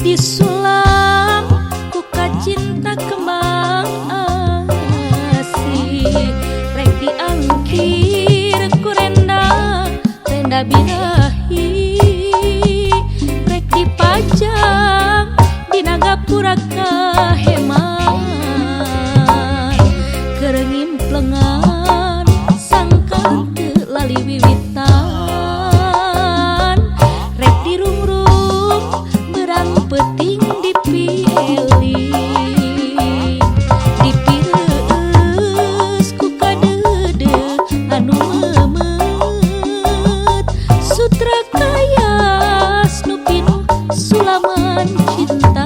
disulam ku kacinta kembang asih rek diangkir ku renda birahi rek dipajang dina gapura kaheman kerengim plengan sangkan teu lali wiwitan rek dirungrum berang peting dipilih dipireus ku kadede anu memet sutra kaya nu pinuh sulaman cinta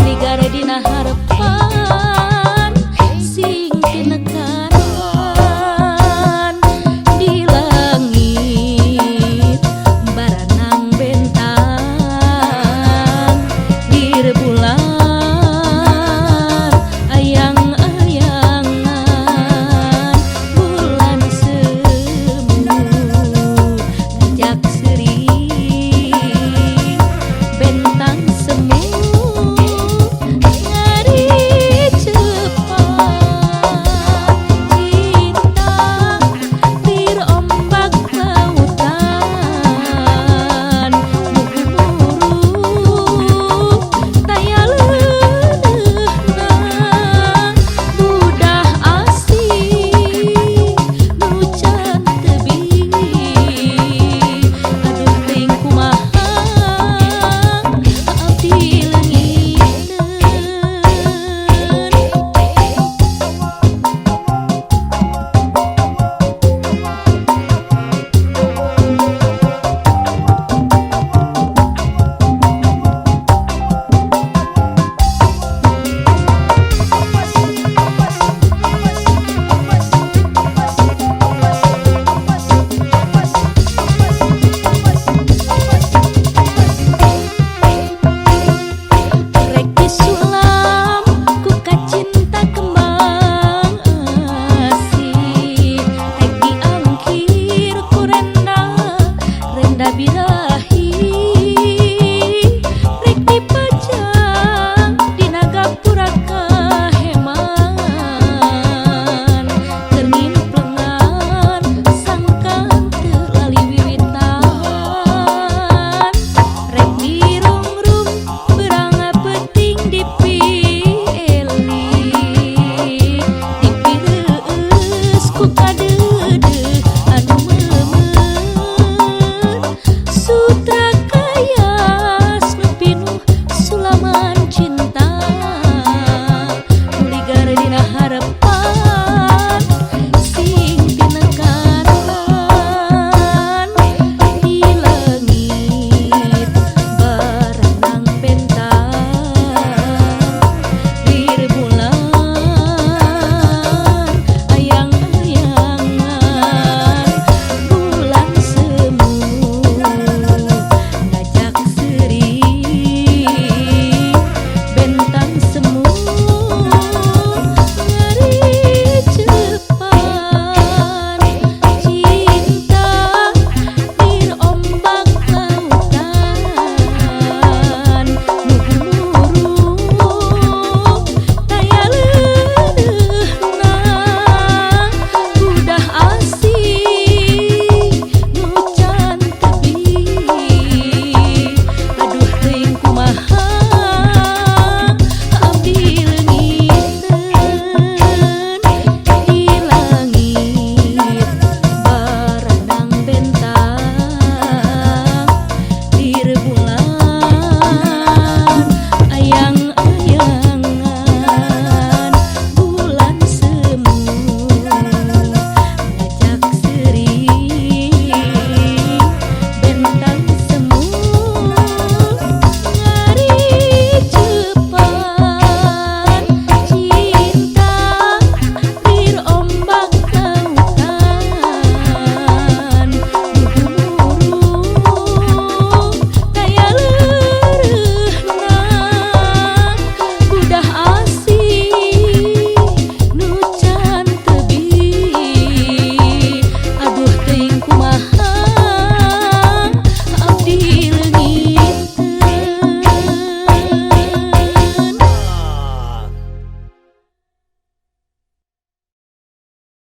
nigara dina harapan sing tinekanan di langit baranang bentang di rembulan ayang-ayangan bulan semu ngajak seri bentang semu ngari cepat cinta dirombak lautan buru taya leuneuhna budah asih nu can tebih aduh teuing kumaha abdi leungiteun. Rek disulam ku kacinta kembang asih rek diangkir ku renda birahi